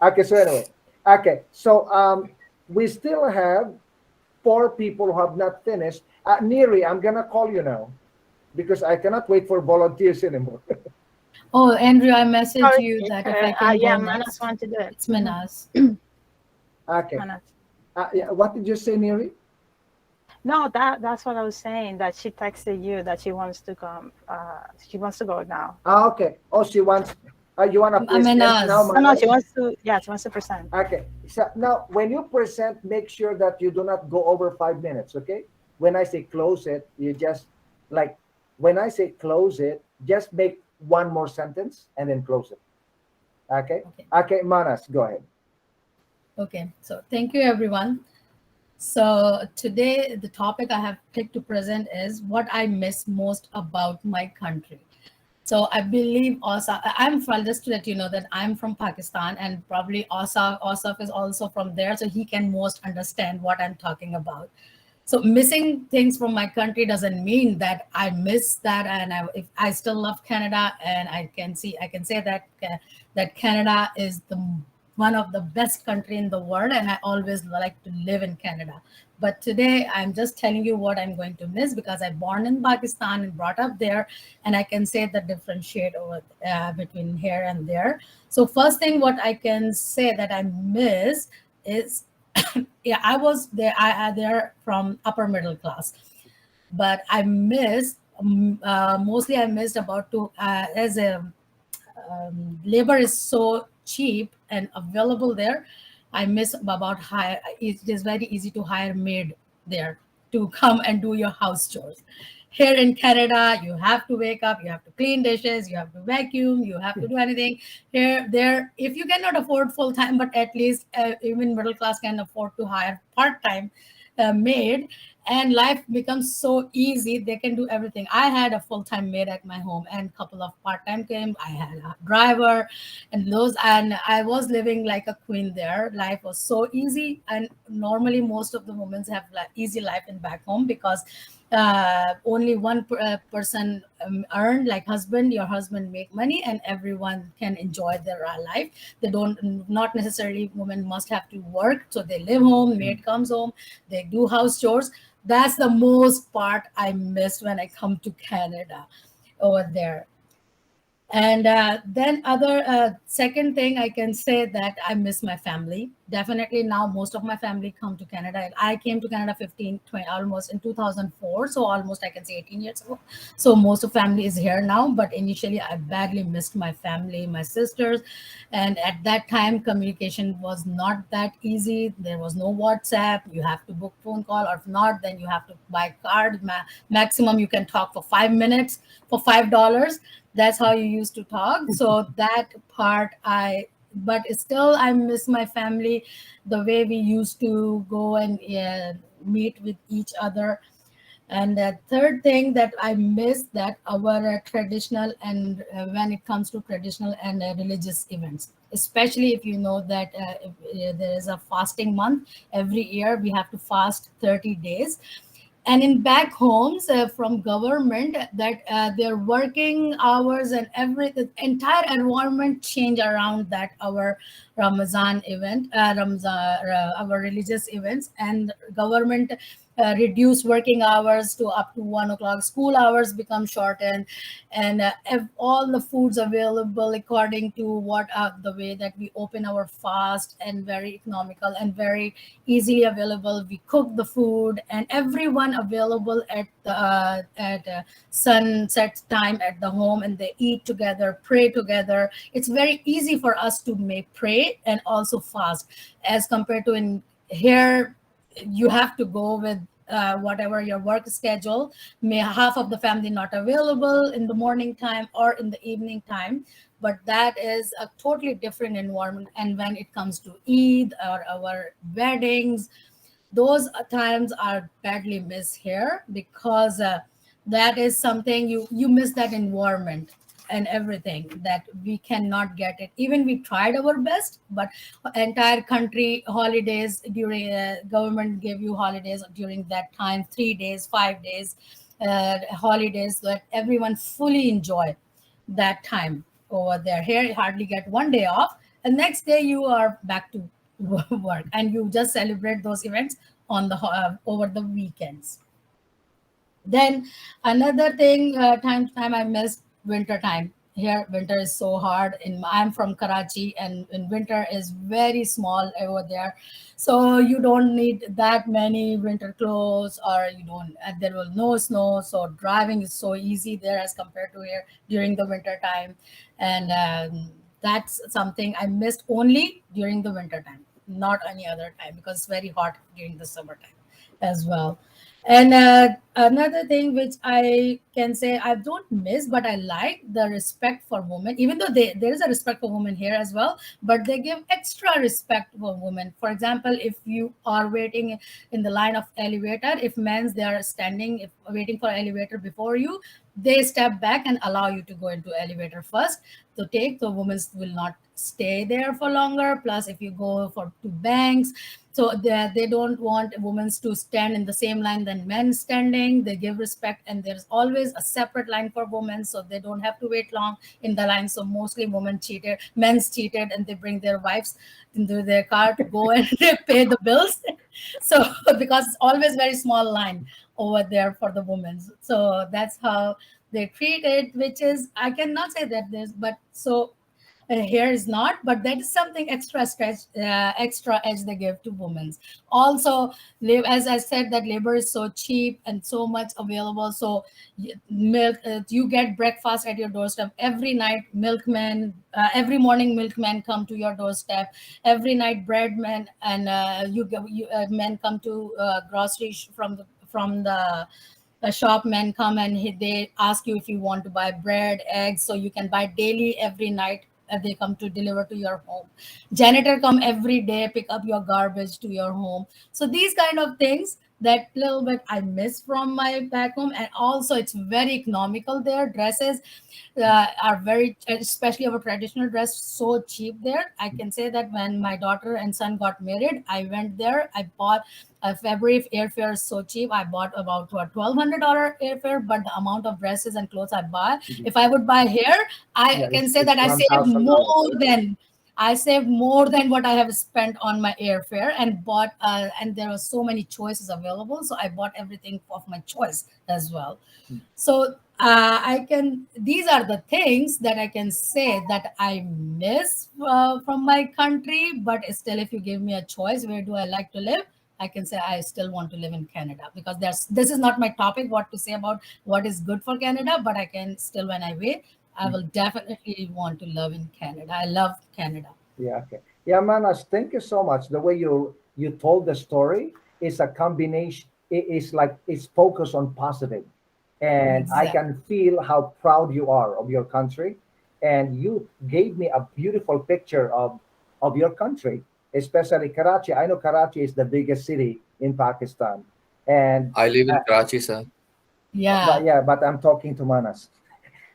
Okay, so anyway, okay, so we still have four people who have not finished. Neri, I'm gonna call you now because I cannot wait for volunteers anymore. Oh, Andrew, I Oh, message you that if I can yeah, go Manas next. want to do it. It's Manaz. Okay, Manas. yeah, what did you say, Neri? No, that's what I was saying. That she texted you that she wants to come. She wants to go now. Okay. Oh, she wants. You wanna present now, Manaz. No, no, she Manas? wants to. Yeah, she wants to present. Okay. So now, when you present, make sure that you do not go over 5 minutes. Okay. When I say close it, you just like when I say close it, just make one more sentence and then close it. Okay. Okay. Okay, Manas, go ahead. Okay. So thank you, everyone. So today, the topic I have picked to present is what I miss most about my country. So I believe also I'm from, just to let you know that I'm from Pakistan, and probably Asaf is also from there, so he can most understand what I'm talking about. So missing things from my country doesn't mean that I miss that, and if I still love Canada, and I can say that that Canada is the one of the best country in the world, and I always like to live in Canada. But today I'm just telling you what I'm going to miss because I born in Pakistan and brought up there, and I can say the differentiate over between here and there. So first thing what I can say that I miss is yeah, I was there. I there from upper middle class, but I missed mostly. I missed about to as a labor is so cheap and available there. I miss about hire. It is very easy to hire maid there to come and do your house chores. Here in Canada, you have to wake up, you have to clean dishes, you have to vacuum, you have to do anything. Here, there, if you cannot afford full time, but at least even middle class can afford to hire part time maid, and life becomes so easy. They can do everything. I had a full-time maid at my home and couple of part-time came. I had a driver and those, and I was living like a queen there. Life was so easy, and normally most of the women have like easy life in back home because only one person earn, like husband, your husband make money and everyone can enjoy their life. They don't, not necessarily women must have to work, so they live home, maid comes home, they do house chores. That's the most part I missed when I come to Canada over there. And then other second thing I can say that I miss my family. Definitely now most of my family come to Canada. I came to Canada 15, 20, almost in 2004. So almost I can say 18 years ago. So most of family is here now. But initially I badly missed my family, my sisters. And at that time communication was not that easy. There was no WhatsApp. You have to book phone call, or if not, then you have to buy card. Maximum you can talk for 5 minutes for $5. That's how you used to talk. So that part I, but still I miss my family, the way we used to go and meet with each other. And the third thing that I miss that our traditional and when it comes to traditional and religious events, especially if you know that if, there is a fasting month every year, we have to fast 30 days. And in back homes from government that their working hours and every the entire environment change around that our Ramazan event, our religious events, and government reduce working hours to up to 1 o'clock. School hours become shortened, and all the foods available according to what the way that we open our fast, and very economical and very easily available. We cook the food, and everyone available at the sunset time at the home, and they eat together, pray together. It's very easy for us to make pray and also fast, as compared to in here you have to go with whatever your work schedule. May half of the family not available in the morning time or in the evening time, but that is a totally different environment. And when it comes to Eid or our weddings, those times are badly missed here because that is something you miss, that environment and everything that we cannot get it. Even we tried our best, but entire country holidays during government gave you holidays during that time, 3 days, 5 days holidays, that everyone fully enjoy that time over there. Here you hardly get one day off, and next day you are back to work, and you just celebrate those events on the over the weekends. Then another thing, time to time I miss winter time. Here, winter is so hard. I'm from Karachi, and winter is very small over there, so you don't need that many winter clothes, or you don't. There will no snow, so driving is so easy there as compared to here during the winter time, and that's something I missed only during the winter time, not any other time, because it's very hot during the summertime as well. And another thing which I can say I don't miss, but I like the respect for women, even though there is a respect for women here as well, but they give extra respect for women. For example, if you are waiting in the line of elevator, if men's they are standing, if waiting for elevator before you, they step back and allow you to go into elevator first to take. The women will not stay there for longer. Plus, if you go for to banks, so they don't want women to stand in the same line than men standing. They give respect, and there's always a separate line for women, so they don't have to wait long in the line. So mostly men's cheated, and they bring their wives into their car to go and they pay the bills. So because it's always very small line over there for the women, so that's how they treat it, which is, I cannot say that there's, but so here is not, but that is something extra stretch, extra edge they give to women. Also, as I said, that labor is so cheap and so much available. So milk, you get breakfast at your doorstep every night. Milkmen, every morning, milkmen come to your doorstep. Every night, breadmen and men come to from the shop. Men come and they ask you if you want to buy bread, eggs, so you can buy daily every night. They come to deliver to your home. Janitor come every day, pick up your garbage to your home. So these kind of things that little bit I miss from my back home. And also it's very economical there. Dresses are very, especially our traditional dress, so cheap there. I can say that when my daughter and son got married, I went there, I bought February airfare is so cheap. I bought about what, $1,200 airfare, but the amount of dresses and clothes I buy, if I would buy here, I Yeah, can say it's that $1,000. I saved more than what I have spent on my airfare, and bought and there were so many choices available, so I bought everything of my choice as well. So I can, these are the things that I can say that I miss from my country. But still, if you give me a choice, where do I like to live, I can say I still want to live in Canada, because this is not my topic, what to say about what is good for Canada, but I can still, when I wait, I will definitely want to live in Canada. I love Canada. Yeah, okay. Yeah, Manas, thank you so much. The way you told the story is a combination. It is like it's focused on positive, and I Exactly. can feel how proud you are of your country, and you gave me a beautiful picture of your country, especially Karachi. I know Karachi is the biggest city in Pakistan, and I live in uh, Karachi, sir. but Yeah. yeah, but I'm talking to Manas.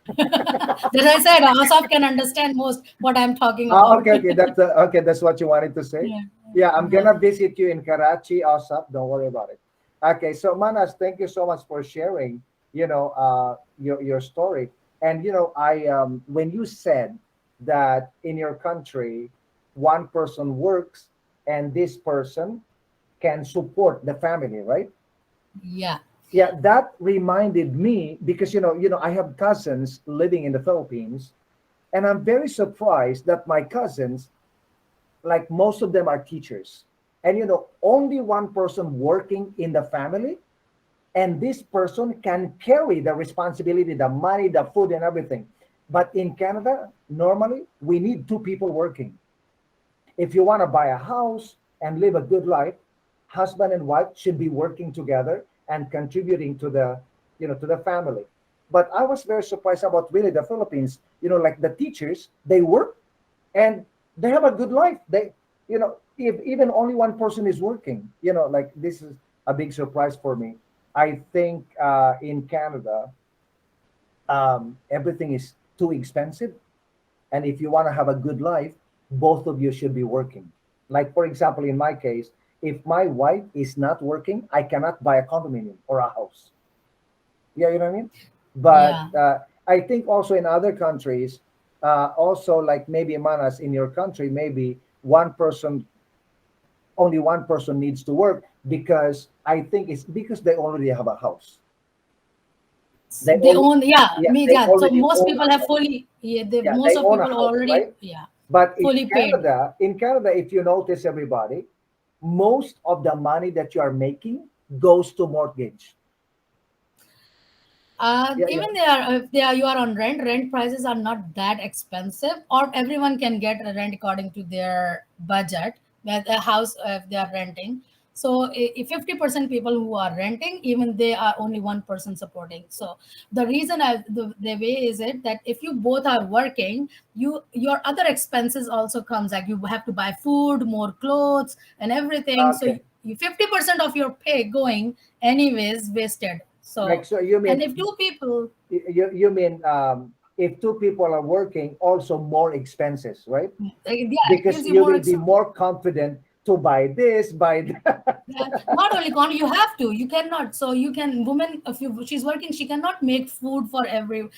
That I said, Asaf can understand most what I'm talking Ah, about. okay, okay. Okay. That's what you wanted to say. Yeah. Yeah, I'm Yeah. gonna visit you in Karachi, also. Don't worry about it. Okay, so Manas, thank you so much for sharing. Your story. And I when you said that in your country, one person works and this person can support the family, right? Yeah. Yeah, that reminded me because I have cousins living in the Philippines, and I'm very surprised that my cousins, like most of them are teachers, and only one person working in the family, and this person can carry the responsibility, the money, the food, and everything. But in Canada, normally we need two people working. If you want to buy a house and live a good life, husband and wife should be working together and contributing to the family. But I was very surprised about really the Philippines. Like the teachers, they work and they have a good life. If even only one person is working, like this is a big surprise for me. I think in Canada, everything is too expensive, and if you want to have a good life, both of you should be working. Like for example, in my case, if my wife is not working, I cannot buy a condominium or a house. Yeah, you know what I mean. But Yeah. I think also in other countries, Also, like maybe Manas in your country, maybe one person, only one person needs to work because I think it's because they already have a house. They They only, own, yeah, yeah, me, they yeah. So already most own people a have house. fully, yeah, Yeah, most they of own a people house, already, right? yeah, But fully paid. In Canada, if you notice, everybody, most of the money that you are making goes to mortgage. Yeah, yeah. Even they are, if they are, you are on rent, rent prices are not that expensive, or everyone can get a rent according to their budget. Where the house, if they are renting, so if 50% people who are renting, even they are only one person supporting. So the reason the way is it that if you both are working, your other expenses also comes, like you have to buy food, more clothes, and everything. So Okay. you 50% of your pay going anyways wasted. Like So, so, you and mean if two people, you mean if two people are working, also more expenses, right? yeah, it Because gives you you more. will be more confident to buy this, buy that. Yeah, not only you have to, you cannot. So you can, woman, if you she's working, she cannot make food for every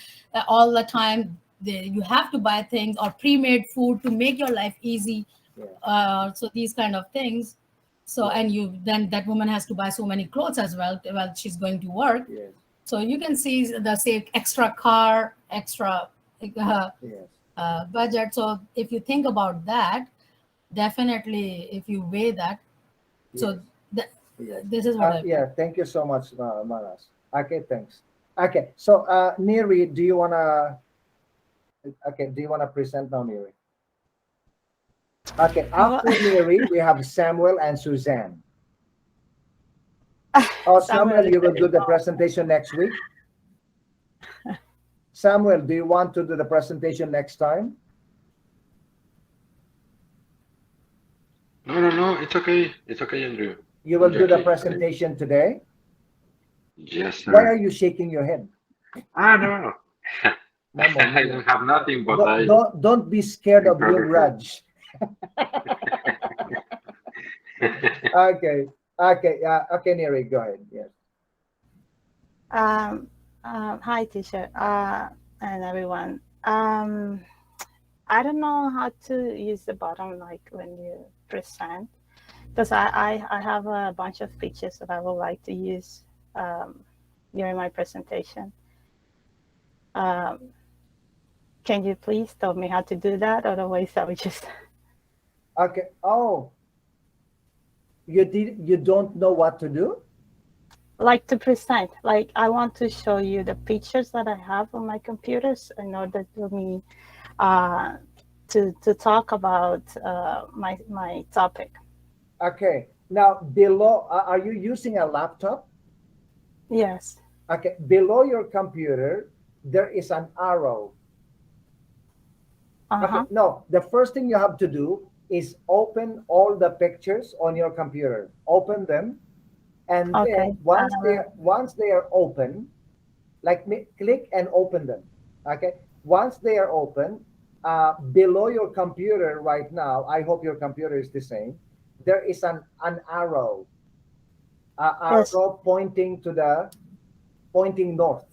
all the time. You have to buy things or pre-made food to make your life easy. Yeah, So these kind of things. So, yeah, and you then that woman has to buy so many clothes as well while she's going to work. yes, So you can see the say extra car, extra uh, yes, budget. So if you think about that, definitely if you weigh that, yes, so th- yes. this is what I feel. Yeah, thank you so much, Manas. Okay, thanks. Okay, so Neri, do you wanna? Okay, do you wanna present now, Neri? Okay, Well, after Neri, we have Samuel and Suzanne. Oh, Samuel Samuel, is you will very do the small. presentation next week. Samuel, do you want to do the presentation next time? No, no, no. It's okay. It's okay, Andrew. You will do the Okay, okay. presentation today. Yes, Why are sir. you shaking your head? Ah, no. No, no, I no. don't have nothing, but Don't be scared of Blue prepared for. Grudge. Okay, okay, okay, Neri, go ahead. Yes. Um, Hi, teacher, and everyone. I don't know how to use the button like when you present, because I have a bunch of pictures that I would like to use um, during my presentation. Um, can you please tell me how to do that? Otherwise, I would just Okay. Oh, you don't know what to do? like to present. Like I want to show you the pictures that I have on my computers in order for me uh, to talk about my topic. Okay. Now below, are you using a laptop? Yes. Okay. Below your computer, there is an arrow. Okay. Uh-huh. No, the first thing you have to do is open all the pictures on your computer. Open them, and Okay. then once they are open, like me, click and open them. Okay. Once they are open, below your computer right now, I hope your computer is the same. There is an arrow, Yes. arrow pointing to the pointing north.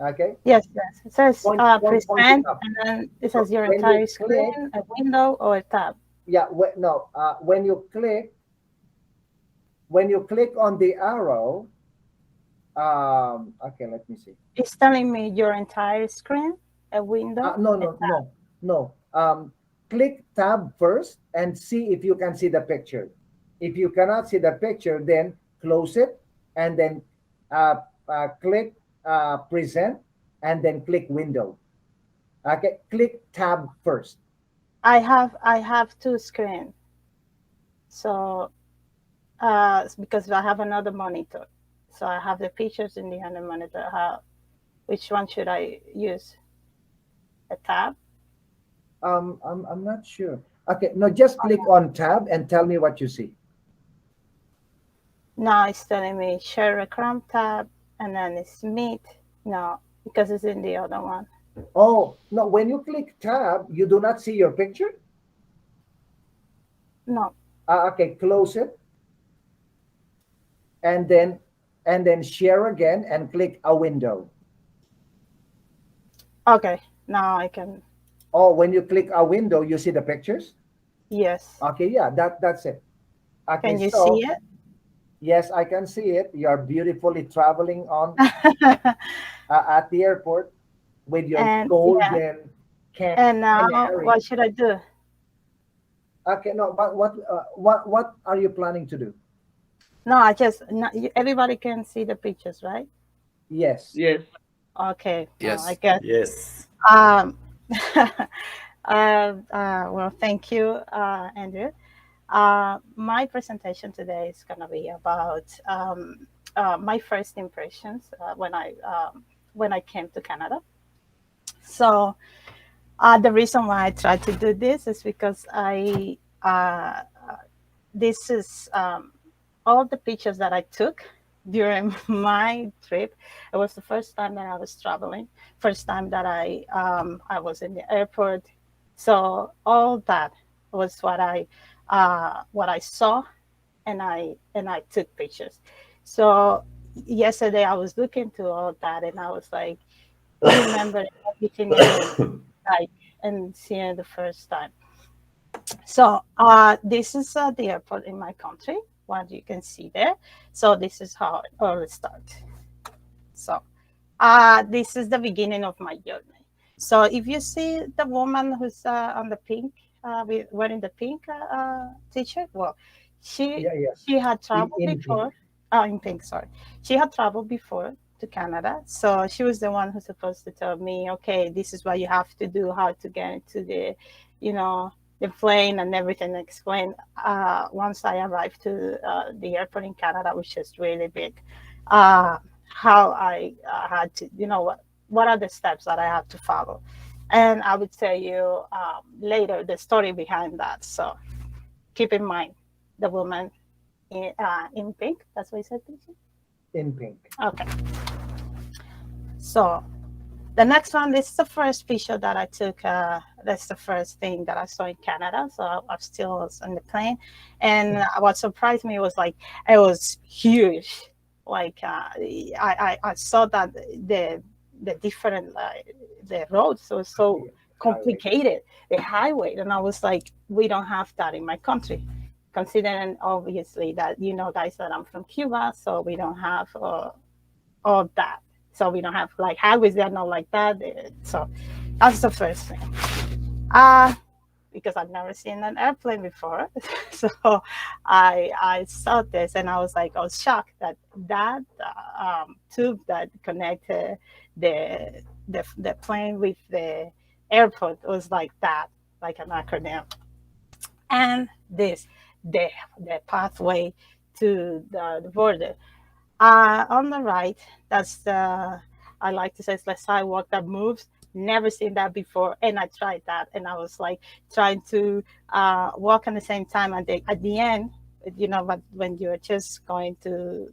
Okay. Yes. Yes. It says Pointing present, up. and then it So says your when you entire click, screen, a window, or a tab. yeah, no, when you click on the arrow, okay, let me see. It's telling me your entire screen, a window, No, a no, tab. no, no. Click tab first and see if you can see the picture. If you cannot see the picture, then close it and then uh, click present and then click window. Okay, click tab first. I have two screens, so because I have another monitor, so I have the pictures in the other monitor. Which one should I use? A tab? I'm not sure. Okay, no, just click on tab and tell me what you see. Now it's telling me share a Chrome tab, and then it's meet. No, because it's in the other one. Oh, no, when you click tab, you do not see your picture? No. Okay, close it and then share again and click a window. Okay. Now I can. Oh, when you click a window, you see the pictures. Yes. Okay, yeah, that's it. Okay, Can you see so it? yes, I can see it. You are beautifully traveling on at the airport with your And yeah. golden And now canary. what should I do? Okay, no, but what are you planning to do? No, I just no, everybody can see the pictures, right? Yes. Yes. Okay. Well, I Yes. guess. Yes. Um, well, thank you, Andrew. My presentation today is going to be about my first impressions when I came to Canada. So the reason why I tried to do this is because this is all the pictures that I took during my trip. It was the first time that I was traveling, first time that I was in the airport. So all that was what I saw, and I took pictures. So yesterday I was looking to all that, and I was like, remember everything that I like and seeing the first time. So this is the airport in my country, what you can see there. So this is how it all starts. So this is the beginning of my journey. So if you see the woman who's on the pink, wearing the pink t-shirt, well, she Yeah, yes. she had traveled In pink. before. Oh, in pink, sorry. She had traveled before to Canada, so she was the one who's supposed to tell me, okay, this is what you have to do, how to get into the, you know, the plane and everything. Explain. Once I arrived to the airport in Canada, which is really big. Uh, how I had to, what are the steps that I have to follow. And I would tell you later the story behind that. So keep in mind the woman in pink. That's what you said, Tisha? In pink. Okay. So the next one, this is the first picture that I took. That's the first thing that I saw in Canada. So I still was on the plane. And what surprised me was like, it was huge. Like I saw that the different the roads were so The highway. complicated, the highway. And I was like, we don't have that in my country. Considering obviously that, guys, that I'm from Cuba, so we don't have all that. So we don't have like highways that are not like that. So that's the first thing. Because I've never seen an airplane before. So I saw this and I was shocked that tube that connected the plane with the airport was like that, like an acronym. And the pathway to the border. On the right, that's the, I like to say, it's the sidewalk that moves. Never seen that before, and I tried that, and I was like trying to walk at the same time. And at the end, but when you're just going to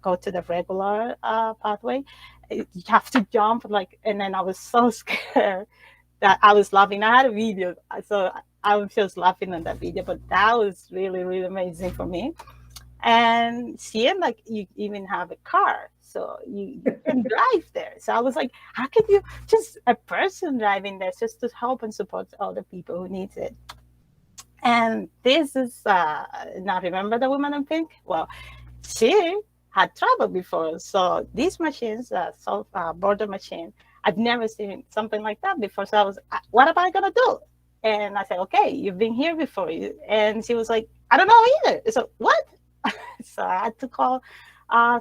go to the regular pathway, you have to jump like, and then I was so scared that I was laughing. I had a video, so I was just laughing on that video, but that was really, really amazing for me. And seeing like you even have a car, so you can drive there. So I was like, how can you just a person driving there just to help and support other people who need it? And this is now remember the woman in pink? Well, she had traveled before, so these machines, border machine, I've never seen something like that before. So I was, what am I gonna do? And I said, okay, you've been here before. And she was like, I don't know either. So what? So I had to call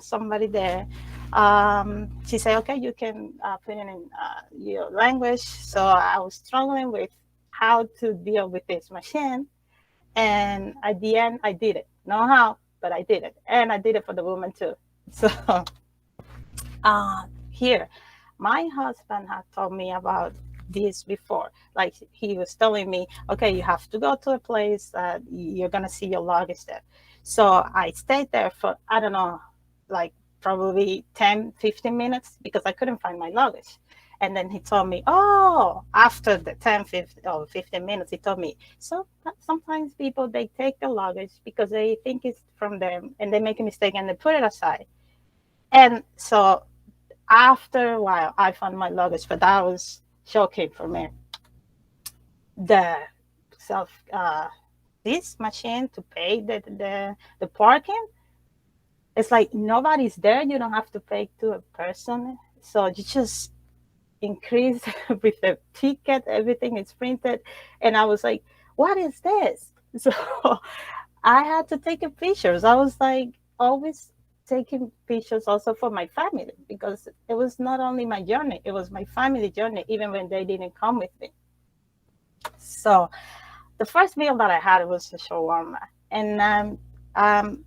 somebody there. She said, okay, you can put it in your language. So I was struggling with how to deal with this machine. And at the end, I did it. Know how, but I did it. And I did it for the woman too. So here, my husband had told me about this before. Like he was telling me, okay, you have to go to a place that you're going to see your luggage there. So I stayed there for, I don't know, like probably 10, 15 minutes because I couldn't find my luggage. And then he told me, oh, after the 10, 15, or 15 minutes, he told me, so sometimes people, they take the luggage because they think it's from them and they make a mistake and they put it aside. And so after a while, I found my luggage, but that was shocking for me. the self this machine to pay the parking. It's like nobody's there. You don't have to pay to a person. So you just increase with the ticket, everything is printed. And I was like, what is this? So I had to take a pictures. I was like always taking pictures also for my family, because it was not only my journey, it was my family journey, even when they didn't come with me. So the first meal that I had was a shawarma. And I'm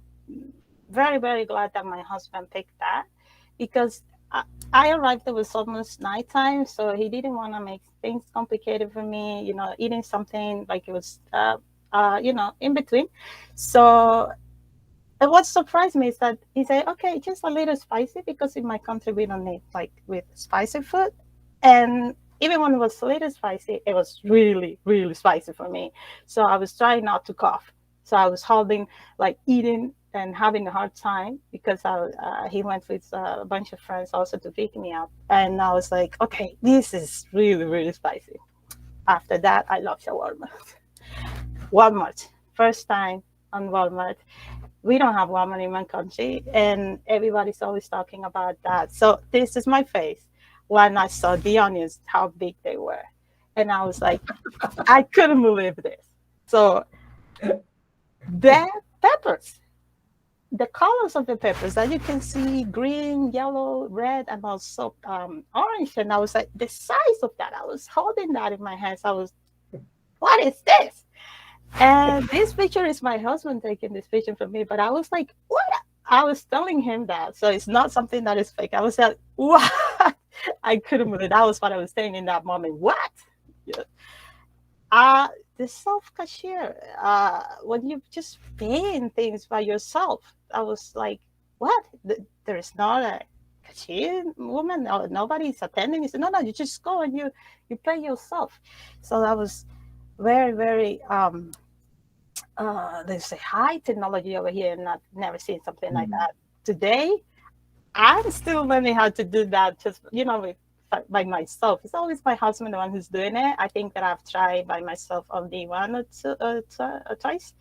very, very glad that my husband picked that, because I arrived, it was almost nighttime, so he didn't want to make things complicated for me, eating something like it was, in between. So and what surprised me is that he said, okay, just a little spicy, because in my country we don't eat like with spicy food. And even when it was a little spicy, it was really, really spicy for me. So I was trying not to cough. So I was holding, like eating and having a hard time, because he went with a bunch of friends also to pick me up. And I was like, okay, this is really, really spicy. After that, I love shawarma. Walmart, first time on Walmart. We don't have Walmart in my country, and everybody's always talking about that. So this is my face when I saw the onions, how big they were. And I was like, I couldn't believe this. So the peppers, the colors of the peppers that you can see, green, yellow, red, and also orange. And I was like, the size of that, I was holding that in my hands. I was, what is this? And this picture is my husband taking this picture for me, but I was like, what? I was telling him that. So it's not something that is fake. I was like, what? I couldn't believe it. That was what I was saying in that moment. What? Yeah. The self-cashier, when you just paying things by yourself, I was like, what? There is not a cashier woman, or nobody's attending. He said, no, you just go and you pay yourself. So that was very, very there's a high technology over here, and I've never seen something like that. Today, I'm still learning how to do that, just by myself. It's always my husband the one who's doing it. I think that I've tried by myself only one or two, twice,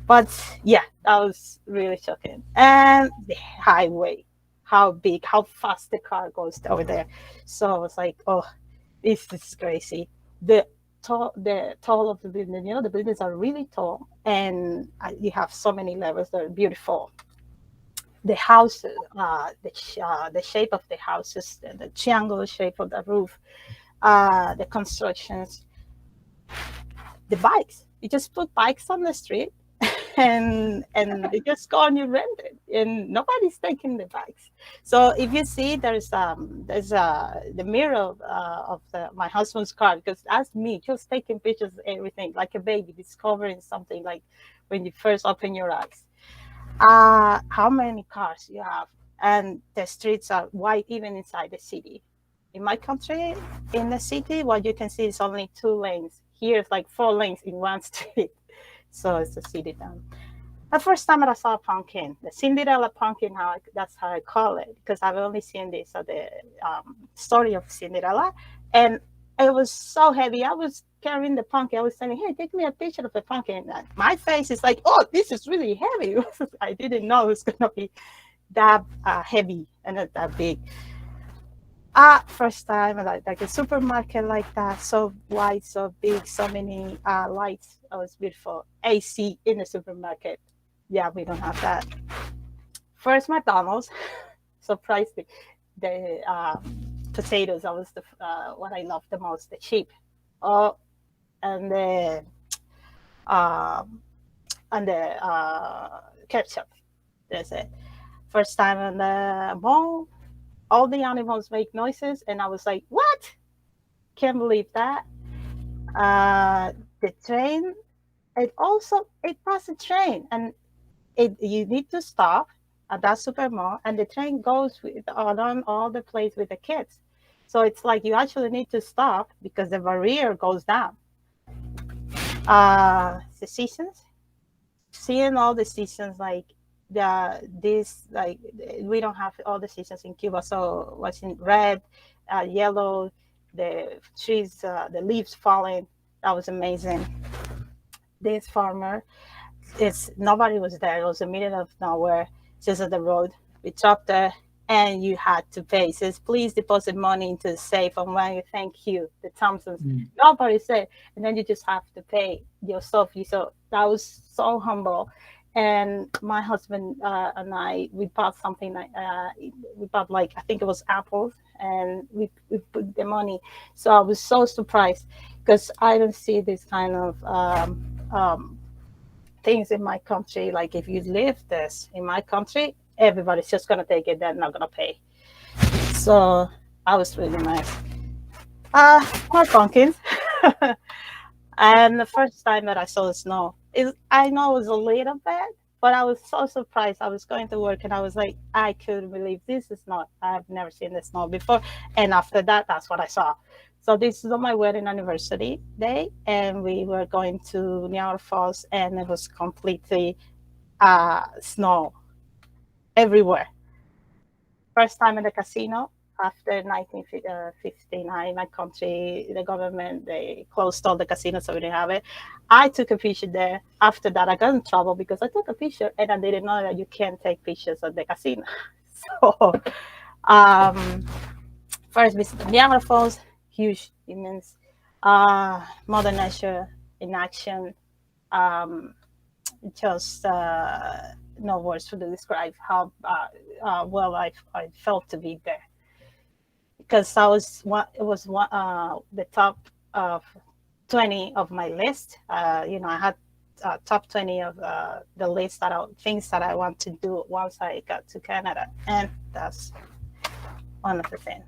but yeah, that was really shocking. And the highway, how big, how fast the car goes over there. So I was like, oh, this is crazy. The tall of the building, the buildings are really tall, and you have so many levels that are beautiful. The houses, the shape of the houses, the triangular shape of the roof, the constructions, the bikes. You just put bikes on the street, and you just go and you rent it, and nobody's taking the bikes. So if you see, there's the mirror of my husband's car, because that's me just taking pictures of everything, like a baby discovering something, like when you first open your eyes. How many cars you have, and the streets are wide even inside the city. In my country, in the city, what you can see is only 2 lanes. Here it's like 4 lanes in one street. So it's a city town. The first time that I saw a pumpkin, the Cinderella pumpkin, that's how I call it, because I've only seen this the story of Cinderella, and it was so heavy. I was carrying the pumpkin. I was saying, "Hey, take me a picture of the pumpkin." And my face is like, "Oh, this is really heavy." I didn't know it was gonna be that heavy and that big. First time like a supermarket like that, so wide, so big, so many lights. It was beautiful. AC in the supermarket. Yeah, we don't have that. First, McDonald's. Surprised the potatoes. That was what I loved the most. The cheap. Oh, and the um, ketchup. That's it. First time in the mall, all the animals make noises, and I was like, "What? Can't believe that." The train. It passed a train, and you need to stop at that super mall, and the train goes along all the place with the kids. So it's like you actually need to stop because the barrier goes down. The seasons, seeing all the seasons, like we don't have all the seasons in Cuba, so what's in red, yellow, the trees, the leaves falling, That was amazing. This farmer, it's nobody was there. It was the middle of nowhere, just at the road. We dropped there, and you had to pay. It says, please deposit money into the safe, and when you thank you, the Thompsons. Mm. Nobody said, and then you just have to pay yourself. You so that was so humble. And my husband and I, we bought something like we bought like I think it was apples, and we put the money. So I was so surprised because I don't see this kind of things in my country. Like if you live this in my country, everybody's just gonna take it. They're not gonna pay. So I was really nice. More pumpkins. And the first time that I saw the snow, I know it was a little bit, but I was so surprised. I was going to work and I was like, I couldn't believe this is not. I've never seen the snow before. And after that, that's what I saw. So this is on my wedding anniversary day, and we were going to Niagara Falls, and it was completely snow everywhere. First time in the casino after 1959, my country, the government, they closed all the casinos, so we didn't have it. I took a picture there. After that, I got in trouble because I took a picture and I didn't know that you can't take pictures at the casino. So, um, first visit to Niagara Falls, huge, immense, Mother Nature in action. Um, just no words to describe how well I felt to be there, because I was one. It was one the top of 20 of my list. I had top 20 of the list things that I want to do once I got to Canada, and that's one of the things.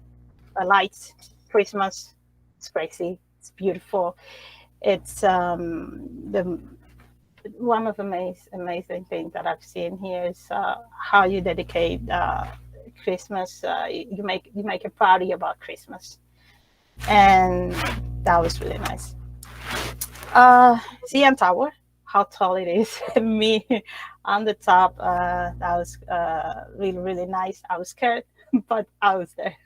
The lights, Christmas, it's crazy. It's beautiful. It's the one of the amazing things that I've seen here is how you dedicate Christmas. You make a party about Christmas, and that was really nice. CN Tower, how tall it is. Me on the top. That was really nice. I was scared, but I was there.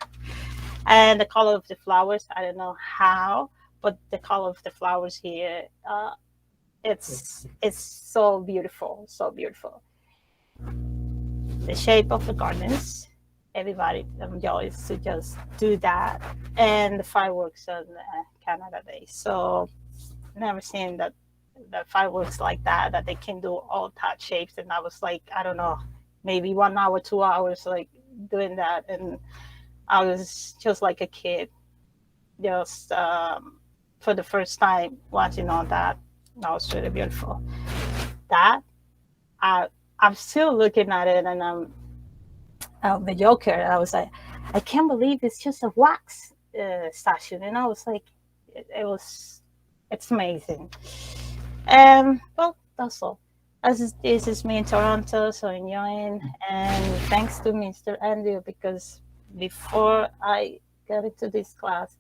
And the color of the flowers. I don't know how, but the color of the flowers here. It's so beautiful, so beautiful. The shape of the gardens, everybody enjoys to just do that, and the fireworks on Canada Day. So never seen that the fireworks like that they can do all that shapes. And I was like, I don't know, maybe 1 hour, 2 hours, like doing that, and I was just like a kid, just for the first time watching all that. That was really beautiful. That I I'm still looking at it, and I'm the Joker. I was like, I can't believe it's just a wax statue. And I was like, it's amazing. Well, that's all. This is me in Toronto, so enjoying. And thanks to Mr. Andrew, because before I got into this class,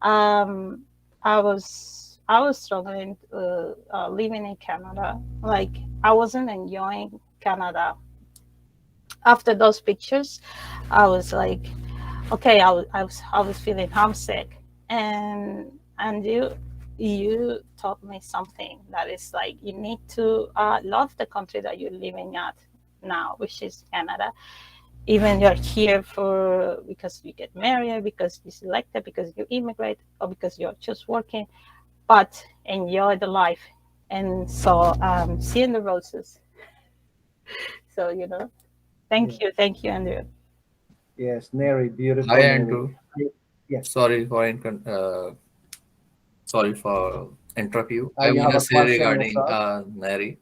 um, I was struggling living in Canada. Like I wasn't enjoying Canada. After those pictures, I was like, okay, I was feeling homesick, and you taught me something that is like you need to love the country that you're living at now, which is Canada. Even you're here for because you get married, because you selected, because you immigrate, or because you're just working, but enjoy the life. And so seeing the roses. So thank you, Andrew. Yes, Neri, beautiful Hi, Neri. Andrew. Yes. Sorry for interrupt you. I You want have to a say question regarding yourself? Neri,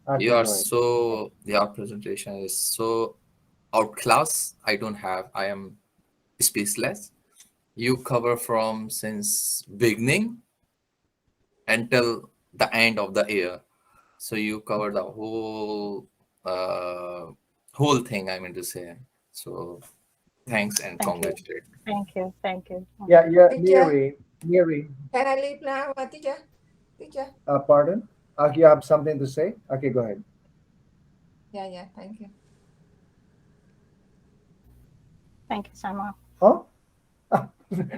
Okay, go ahead. your presentation is so outclass. I am speechless. You cover from since beginning until the end of the year. So you cover the whole thing, I mean to say. So thanks and Thank you. congratulate. Thank you. Yeah, Teacher, Neri. can I leave now, teacher? Teacher? Pardon? You have something to say? Okay, go ahead. Yeah, thank you. Thank you so much. Huh?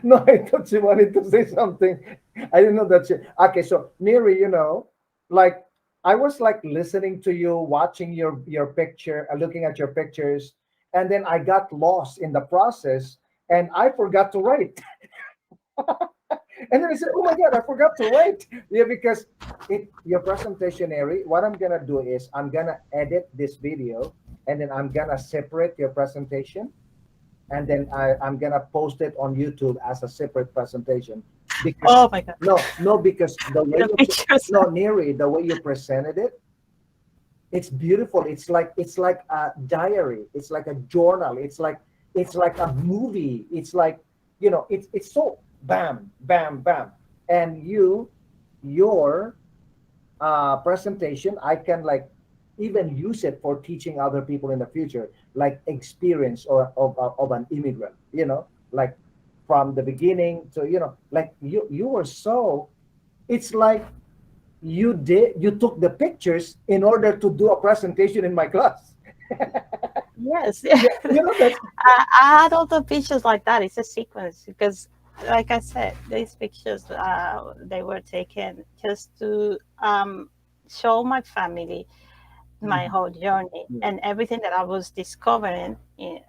No, I thought she wanted to say something. I didn't know that she. Okay, so Neri, like I was like listening to you, watching your picture, looking at your pictures, and then I got lost in the process, and I forgot to write. And then I said, "Oh my God, I forgot to write." Yeah, because your presentation, Neri. What I'm gonna do is I'm gonna edit this video, and then I'm gonna separate your presentation, and then I'm gonna post it on YouTube as a separate presentation. Because Oh my God. no, because the way The pictures. no, Neri, the way you presented it, it's beautiful. It's like a diary. It's like a journal. It's like a movie. It's like it's so bam, bam, bam, and your presentation, I can like even use it for teaching other people in the future, like experience or of an immigrant, like from the beginning to like you were so. It's like you took the pictures in order to do a presentation in my class. Yes. Yeah, that's I had all the pictures like that. It's a sequence because, like I said, these pictures they were taken just to show my family my whole journey Yeah. and everything that I was discovering.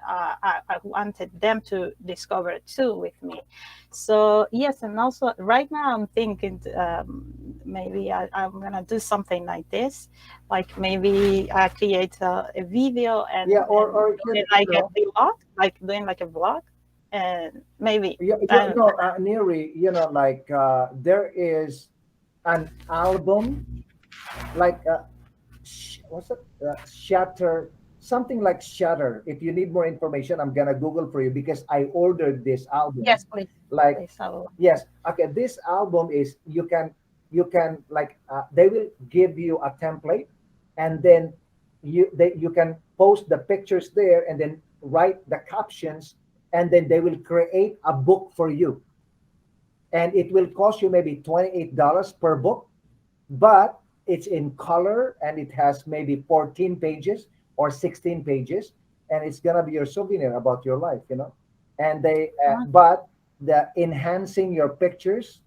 I wanted them to discover it too with me. So yes, and also right now I'm thinking maybe I'm gonna do something like this, like maybe I create a video and, yeah, or and or do it like a vlog, like doing like a vlog, and maybe yeah, no, Neri, like there is an album like what's it? Shutter, something like Shutter. If you need more information, I'm gonna Google for you because I ordered this album. yes, please, Like please. I will. yes, okay. This album is you can like they will give you a template, and then you can post the pictures there, and then write the captions, and then they will create a book for you, and it will cost you maybe $28 per book, but it's in color and it has maybe 14 pages or 16 pages, and it's gonna be your souvenir about your life. And they but the enhancing your pictures,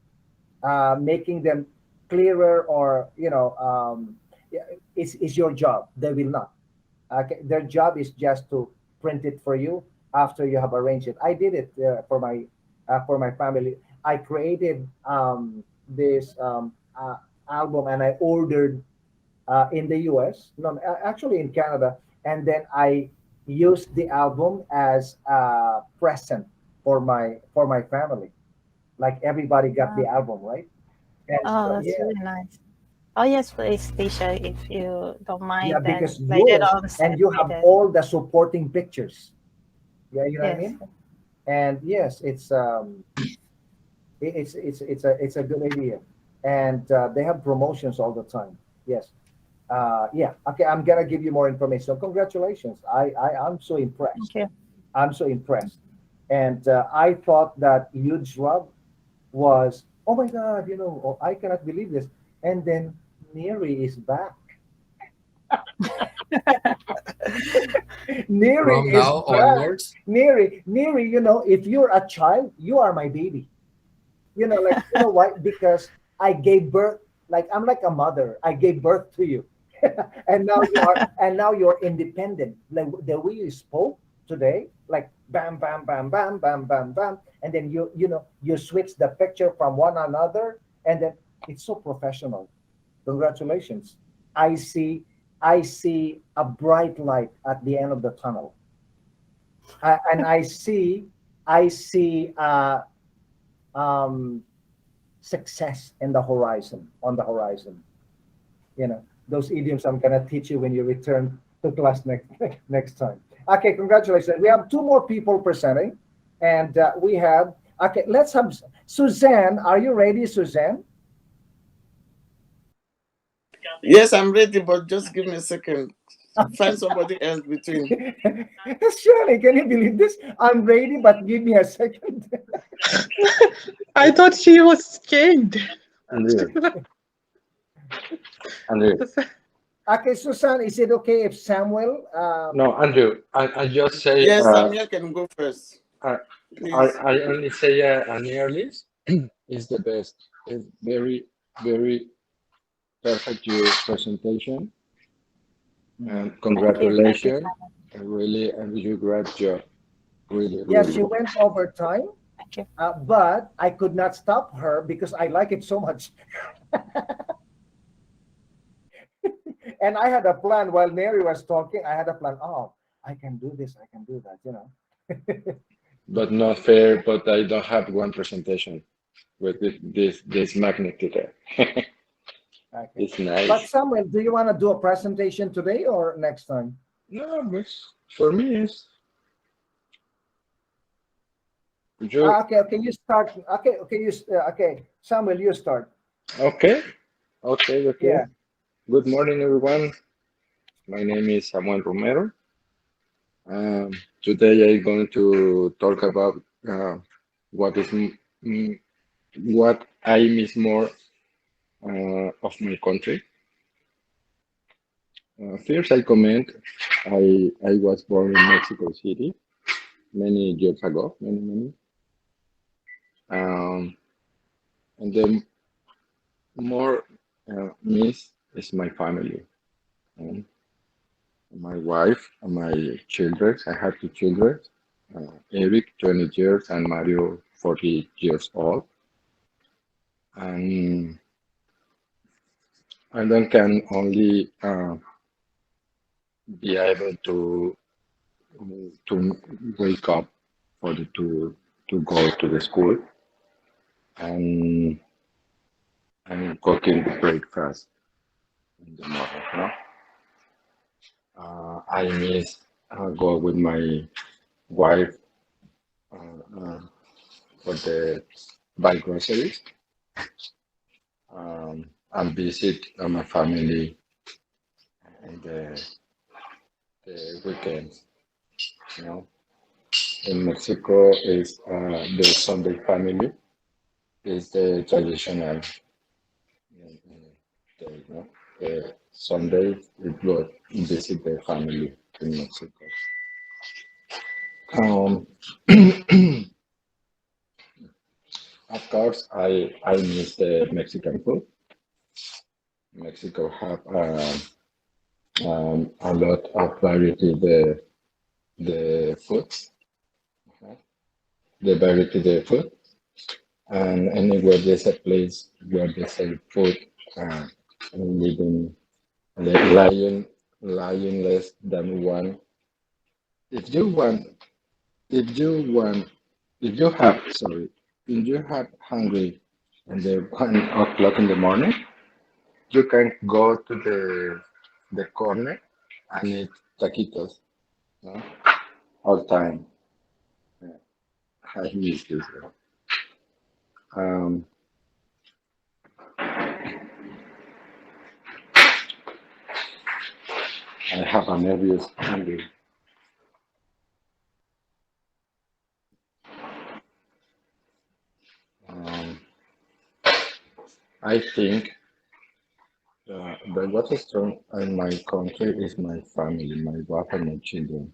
making them clearer, or yeah, is your job. They will not. Okay, their job is just to print it for you after you have arranged it. I did it for my family. I created this album, and I ordered in the US, no, actually in Canada, and then I used the album as a present for my family. Like everybody got the album, right? And Oh, so that's yeah, really nice. Oh yes, please, Tisha, if you don't yeah, mind, then because later yours on and send you me have the all the supporting pictures. Yeah, you know what I yes. mean? And yes, it's a good idea, and they have promotions all the time. Yes. Yeah. Okay. I'm gonna give you more information. So congratulations. I'm so impressed. Thank you. I'm so impressed. And I thought that huge love was, oh my God, oh, I cannot believe this. And then Neri is back. Neri From is now back. onwards, Neri, if you're a child, you are my baby. Like, why? Because I gave birth, like I'm like a mother. I gave birth to you. And now you're independent. Like the way you spoke today, like bam, bam, bam, bam, bam, bam, bam. And then you switch the picture from one another, and then it's so professional. Congratulations. I see I see a bright light at the end of the tunnel. And I see um, success in the horizon, on the horizon. Those idioms I'm gonna teach you when you return to class next time. Okay, congratulations. We have two more people presenting, and we have. Okay, let's have Suzanne. Are you ready, Suzanne? Yes, I'm ready, but just give me a second. Find somebody else between. Shirley, can you believe this? I'm ready, but give me a second. I thought she was chained. Andrew. Andrew. Okay, Susan, is it okay if Samuel? No, Andrew. I just say. Yes, Samuel can go first. Please. I only say an earliest is the best. It's very, very perfect your presentation. And Thank you. congratulations. Really, and you great job. Really, Yes, really. she went over time, Thank you. but I could not stop her because I like it so much. And I had a plan while Mary was talking. I had a plan. Oh, I can do this. I can do that. But not fair, but I don't have one presentation with this magnitude. Okay. It's But nice. Samuel, do you want to do a presentation today or next time? No, but for me, it's you. Okay, okay, you start. Okay, okay, okay, Samuel, you start. Okay, okay, okay. Yeah. Good morning, everyone. My name is Samuel Romero. Um, Today I'm going to talk about what is what I miss more of my country. First, I comment I was born in Mexico City many years ago, many. Um, and then more miss is my family, um, my wife, and my children. I have two children, Eric, 20 years, and Mario, 40 years old. And I don't can only be able to wake up for the to go to the school and cooking breakfast in the morning. No? I miss go with my wife for the buy groceries and visit my family in the weekends. You know, in Mexico is the Sunday family is the traditional day. No? Sunday we go visit the family in Mexico. Um, of course, I miss the Mexican food. Mexico have a lot of variety the foods, the variety the food, and anywhere there's a place where they sell food, living lying less than one. If you want, if you want, if you have, sorry, if you have hungry and the 1 o'clock in the morning, you can go to the corner and eat taquitos, no? All time. Yeah, I miss this. Um, I have a nervous hungry. Um, I think the what is strong in my country is my family, my wife and my children.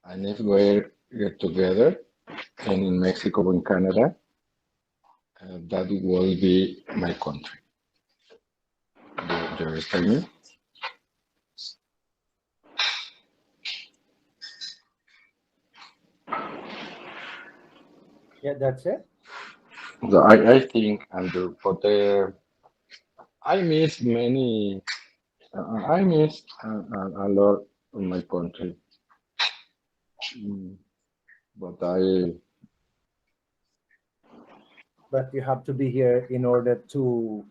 And if we get together, and in Mexico and Canada, that will be my country. Do you understand me? Yeah, that's it. So I think, Andrew, but I miss many. I miss a lot of my country, Mm, but But you have to be here in order to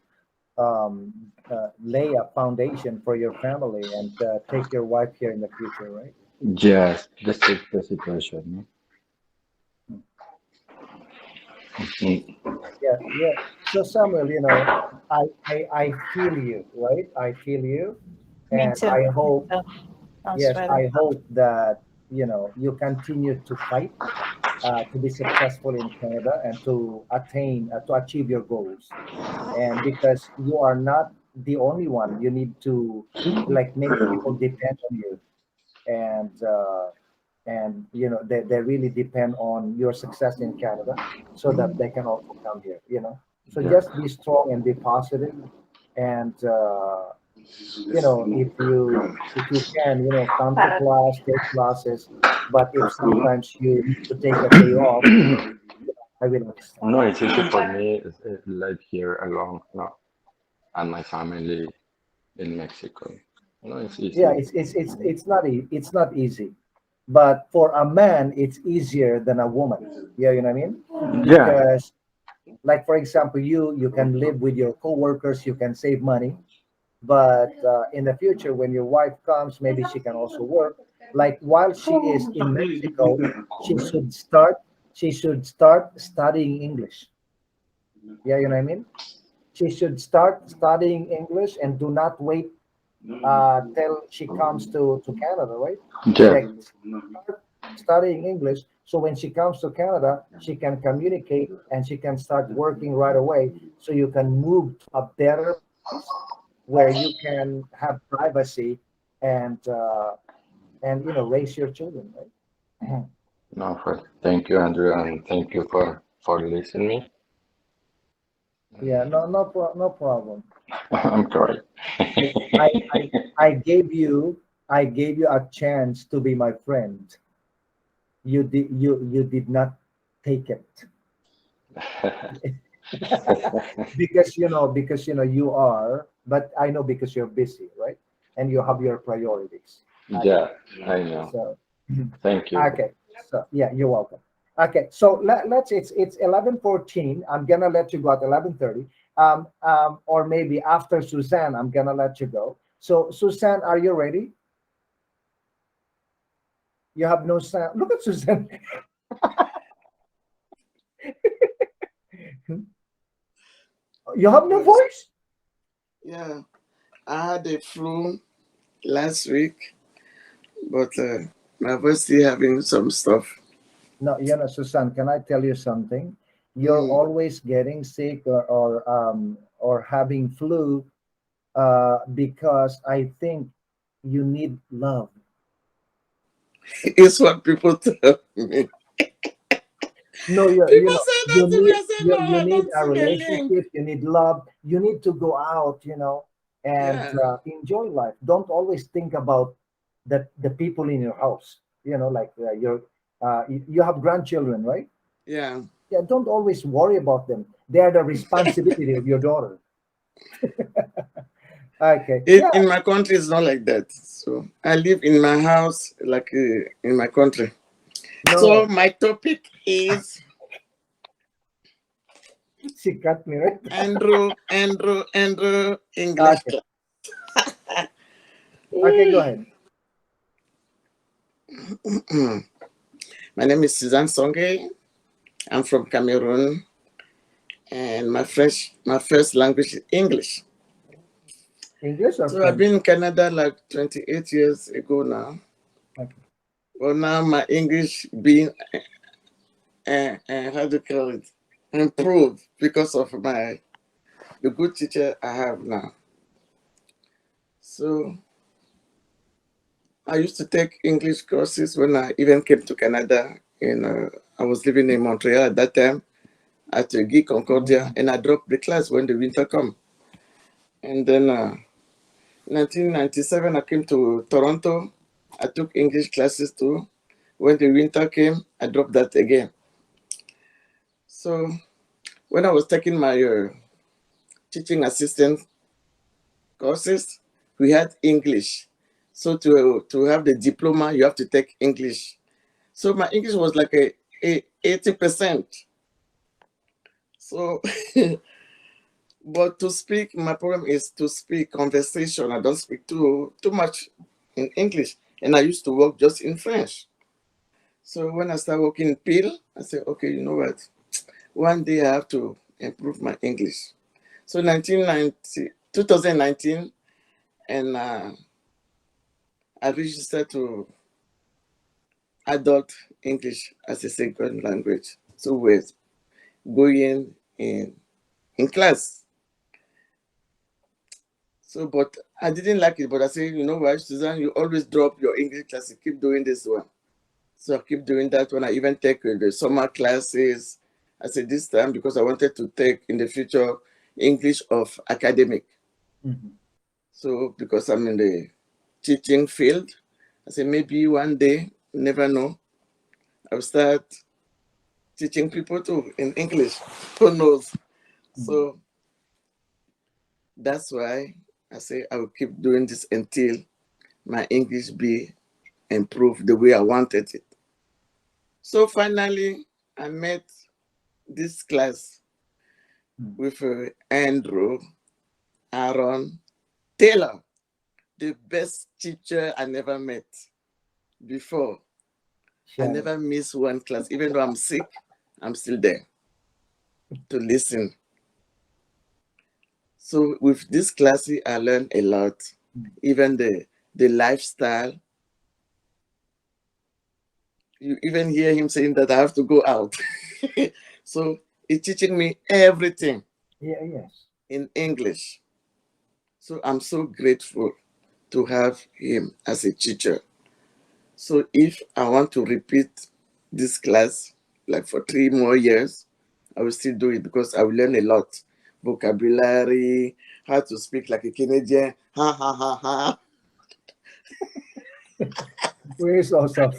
lay a foundation for your family and take your wife here in the future, right? yes, this is the situation. No? Yeah, yeah. So Samuel, I feel you, right? I feel you, Me and too. I Me hope, too. That's yes, really I hope that you continue to fight to be successful in Canada and to achieve your goals. And because you are not the only one, you need to, like, many people depend on you, and and they really depend on your success in Canada so that they can also come here. So Yeah. just be strong and be positive, and if you can, come to class, take classes. But if sometimes you need to take a day off, I will understand. No, it's easy for me. Live here alone, no, and my family in Mexico. No, it's Yeah, easy. it's not easy, but for a man, it's easier than a woman. Yeah, you know what I mean? Yeah, Because, like for example, you can live with your coworkers, you can save money, but in the future, when your wife comes, maybe she can also work. Like while she is in Mexico, she should start studying English. Yeah, you know what I mean? She should start studying English and do not wait till she comes to Canada, right? yeah. Like start studying English, so when she comes to Canada, she can communicate and she can start working right away. So you can move to a better place where you can have privacy and raise your children, right? No, thank you, Andrew, and thank you for listening. Yeah, no problem. I'm sorry. I, I I I gave you a chance to be my friend. You did not take it. because you are, but I know because you're busy, right? And you have your priorities. Okay. Yeah, I know. So Thank you. okay. So yeah, you're welcome. Okay, so let's it's 11:14. I'm gonna let you go at 11:30. Or maybe after Suzanne, I'm gonna let you go. So Suzanne, are you ready? You have no sound. Look at Suzanne. You have no voice. Yeah, I had a flu last week, but my voice still having some stuff. No, Susan, can I tell you something? You're Mm. always getting sick or having flu because I think you need love. It's what people tell me. No, People say that you to me. need I say, you, no, you I need don't a see the link. relationship. You need love. You need to go out, and Yeah, enjoy life. Don't always think about the people in your house. Like you have grandchildren, right? yeah. Yeah, don't always worry about them. They are the responsibility of your daughter. Okay. Yeah. In my country, it's not like that. So I live in my house, like in my country. So No, my topic is she cut me, right? Andrew English Okay. class. Okay, go ahead. My name is Suzanne Songe. I'm from Cameroon, and my first language is English. English or So I've French? been in Canada like 28 years ago now. Okay. Well, now my English being how do you call it, improved because of the good teacher I have now. So I used to take English courses when I even came to Canada. I was living in Montreal at that time at Guy Concordia, and I dropped the class when the winter come. And then 1997, I came to Toronto. I took English classes too. When the winter came, I dropped that again. So when I was taking my teaching assistant courses, we had English. So to have the diploma, you have to take English. So my English was like a 80%. So, but to speak, my problem is to speak conversation. I don't speak too much in English, and I used to work just in French. So when I started working in Peel, I said, okay, you know what? One day I have to improve my English. So 2019, and I registered to adult English as a second language. So we're going in class. So, but I didn't like it. But I said, you know what, Suzanne, you always drop your English class. You keep doing this one. So I keep doing that when I even take the summer classes. I said this time because I wanted to take in the future English of academic. Mhm. So because I'm in the teaching field, I said maybe one day, never know, I'll start teaching people too in English. Who knows? So that's why I say I will keep doing this until my English be improved the way I wanted it. So finally, I met this class with Andrew Aaron Taylor, the best teacher I never met before. I Sure. never miss one class. Even though I'm sick, I'm still there to listen. So with this class, I learned a lot. Even the lifestyle. You even hear him saying that I have to go out. So he's teaching me everything Yeah, yes. in English. So I'm so grateful to have him as a teacher. So if I want to repeat this class, like for 3 more years, I will still do it because I will learn a lot. Vocabulary, how to speak like a Canadian, ha ha ha ha. Where's also?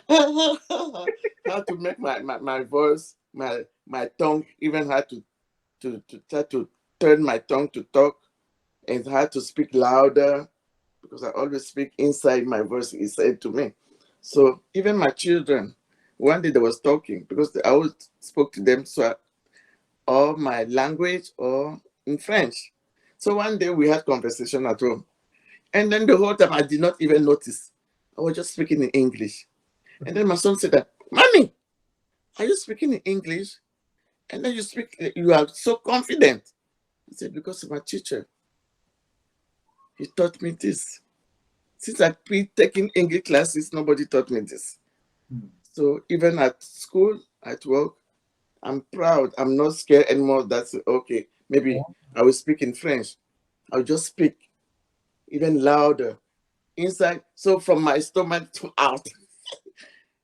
How to make my voice, my tongue, even how to try to turn my tongue to talk and how to speak louder because I always speak inside my voice, he said to me. So even my children, one day they was talking because I always spoke to them so or my language or in French. So one day we had conversation at home. And then the whole time I did not even notice. I was just speaking in English. And then my son said that, Mommy, are you speaking in English? And then you are so confident. I said, because of my teacher. He taught me this. Since I quit taking English classes, nobody taught me this. So even at school, at work, I'm proud. I'm not scared anymore. That's okay. Maybe I will speak in French. I'll just speak even louder inside. So from my stomach to out.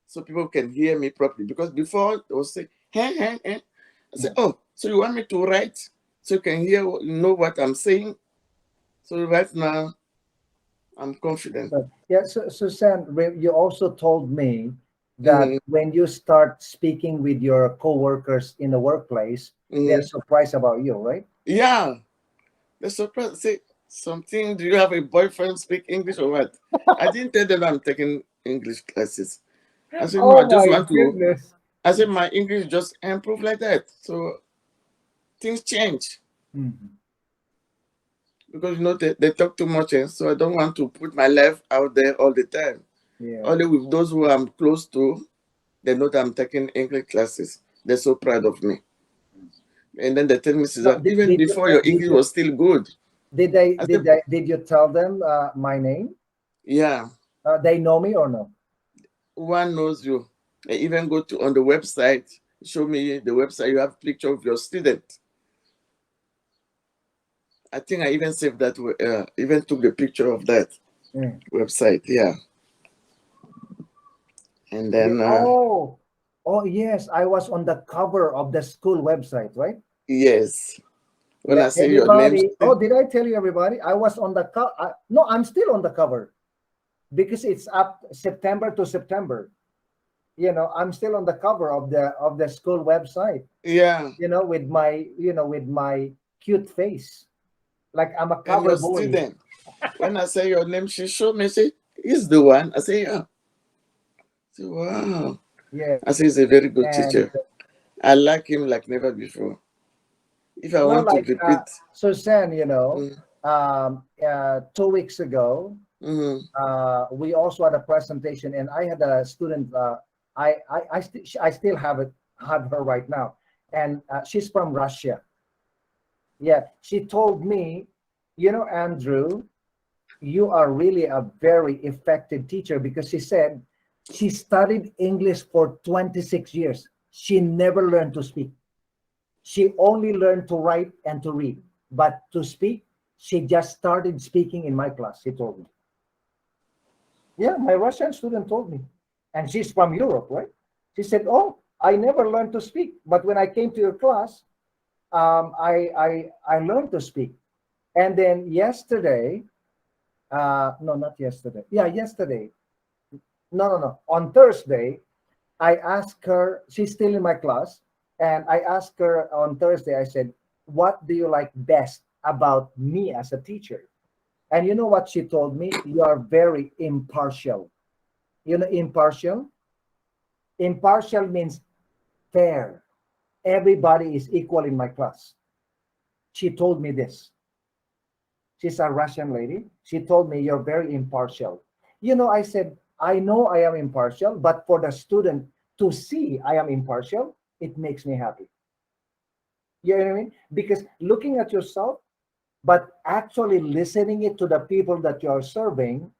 So people can hear me properly. Because before they will say, hey, hey, hey. I said, oh, so you want me to write so you can hear, you know what I'm saying? So right now, I'm confident. Yeah, so Suzanne, you also told me that Mhm. when you start speaking with your coworkers in the workplace, they're Mhm. surprised about you, right? Yeah, they're surprised. Say something. Do you have a boyfriend speak English or what? I didn't tell them I'm taking English classes. I said no. I Oh just my want to. goodness. I said my English just improve like that. So things change Mhm. because they talk too much, and so I don't want to put my life out there all the time. Yeah. Only with those who I'm close to, they know that I'm taking English classes. They're so proud of me. And then they tell me, No, Suzanne, even before your English was still good. I said, did you tell them my name? yeah, They know me or no? one knows you. I even go to on the website, show me the website, you have picture of your student. I think I even saved that, even took the picture of that website, yeah. And then, Oh, oh yes, I was on the cover of the school website, right? yes, when Yeah, I say your name, everybody. Oh, did I tell you everybody? I was on the cover. No, I'm still on the cover because it's up September to September. I'm still on the cover of the school website. yeah, With my cute face, like I'm a and cover your boy. student, when I say your name, she showed me, say, he's the one. I say, yeah. I say, wow. Yeah, I say, he's a very good and teacher. I like him like never before. If I want to like repeat, Suzanne, mm, 2 weeks ago, mhm. we also had a presentation, and I had a student. I still have her right now, and she's from Russia. Yeah, she told me, Andrew, you are really a very effective teacher because she said she studied English for 26 years. She never learned to speak. She only learned to write and to read, but to speak, she just started speaking in my class. She told me. Yeah, my Russian student told me, and she's from Europe, right? She said, "Oh, I never learned to speak, but when I came to your class, I learned to speak." And then yesterday, no, not yesterday. Yeah, yesterday. No, no, no. On Thursday, I asked her. She's still in my class, and I asked her on Thursday. I said, "What do you like best about me as a teacher?" And you know what she told me? You are very impartial. You know, impartial. Impartial means fair. Everybody is equal in my class. She told me this. She's a Russian lady. She told me, "You're very impartial." You know, I said, "I know I am impartial, but for the student to see I am impartial, it makes me happy." You know what I mean? Because looking at yourself, but actually listening it to the people that you're serving,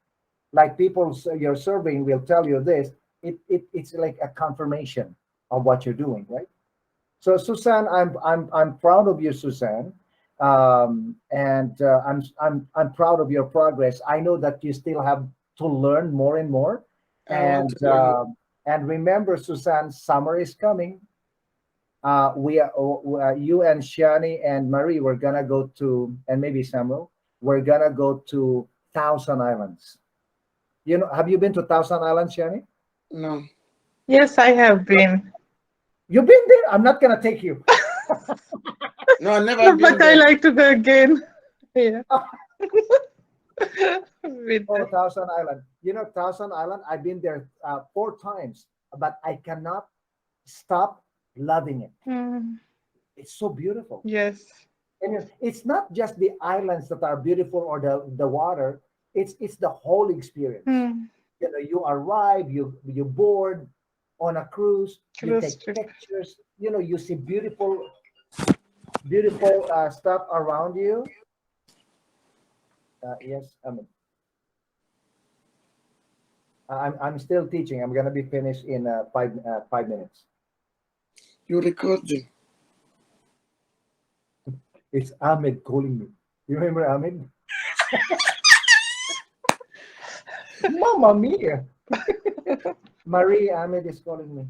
like people you're serving will tell you this, it's like a confirmation of what you're doing, right? So Suzanne, I'm proud of you, Suzanne, and I'm proud of your progress. I know that you still have to learn more and more, I want and to learn more. remember, Suzanne, summer is coming. We are you and Shani and Marie. We're gonna go to, and maybe Samuel. We're gonna go to Thousand Islands. You know, have you been to Thousand Islands, Shani? No, Yes, I have been. You've been there. I'm not gonna take you. no, I've never No, been but I there. like to go again. Yeah. With Oh, the- Thousand Island. You know, Thousand Island, I've been there 4 times, but I cannot stop loving it. Mm, It's so beautiful. yes. And it's not just the islands that are beautiful or the water, it's the whole experience. Mm, You know, you arrive, you board on a cruise, you cruise take trip. pictures, you know, you see beautiful stuff around you. Yes, I mean, I'm still teaching. I'm gonna be finished in 5 minutes. You recording? It's Ahmed calling me. You remember Ahmed? Mamma mia! Marie Ahmed is calling me.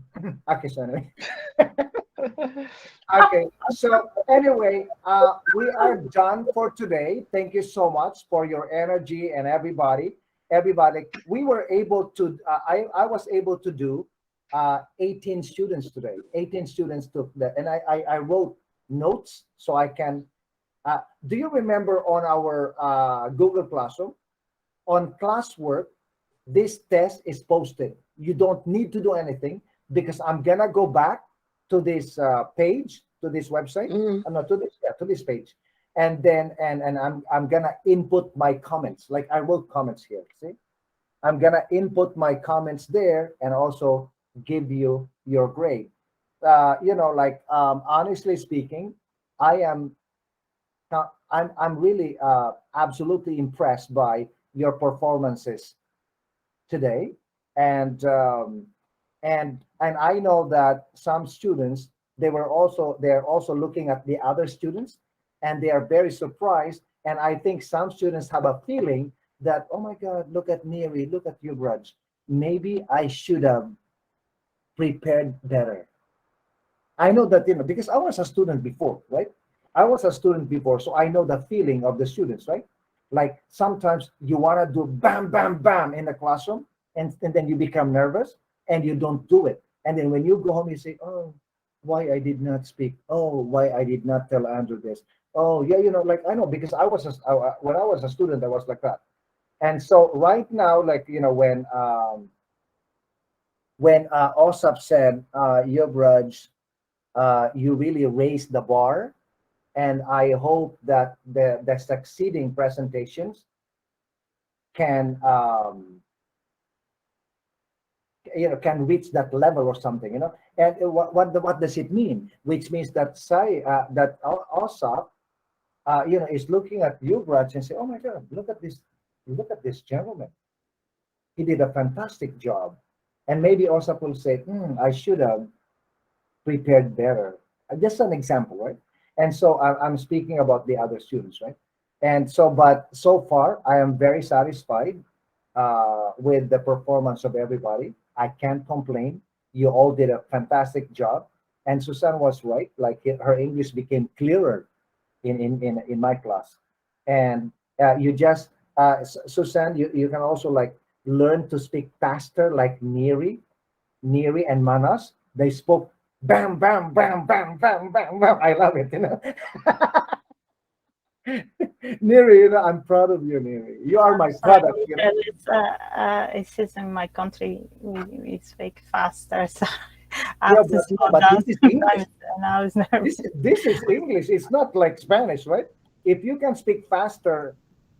Okay, so anyway. Okay, so anyway, we are done for today. Thank you so much for your energy and everybody. We were able to. I was able to do 18 students today. 18 students took that, and I wrote notes so I can. Do you remember on our Google Classroom on classwork? This test is posted. You don't need to do anything because I'm gonna go back to this page, to this website, Mm. no, to this, yeah, to this page, and then and I'm gonna input my comments. Like I wrote comments here. See, I'm gonna input my comments there and also give you your grade. You know, like honestly speaking, I am I'm really absolutely impressed by your performances today, and I know that some students they're also looking at the other students, and they are very surprised. And I think some students have a feeling that, oh my God, look at Neri, look at you, Grudge. Maybe I should have prepared better. I know that, you know, because I was a student before, right? I was a student before, so I know the feeling of the students, right? Like sometimes you want to do bam, bam, bam in the classroom, and then you become nervous and you don't do it. And then when you go home, you say, oh, why I did not speak? Oh, why I did not tell Andrew this? Oh, yeah, you know, like I know because when I was a student, I was like that. And so right now, like, you know, when Osap said, your grudge, you really raised the bar, and I hope that the succeeding presentations can can reach that level or something, you know. And what does it mean? Which means that Osap is looking at you, Brad, and say, oh my God, look at this gentleman. He did a fantastic job. And maybe Osap will say, I should have prepared better. Just an example, right? And so I'm speaking about the other students, right? And so, but so far, I am very satisfied with the performance of everybody. I can't complain. You all did a fantastic job, and Susan was right. Like her English became clearer in my class, and you just Susan, you can also like learn to speak faster, like Neri and Manas. They spoke bam, bam, bam, bam, bam, bam, bam. I love it. Neri, I'm proud of you, Neri. You are my Sorry, product. it's just in my country we speak faster, so I Yeah, have to slow but down this is English. sometimes, and I was nervous. This is English. It's not like Spanish, right? If you can speak faster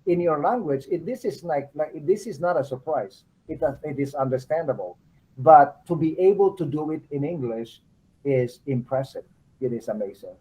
in your language, this is like this is not a surprise. It is understandable, but to be able to do it in English is impressive. It is amazing.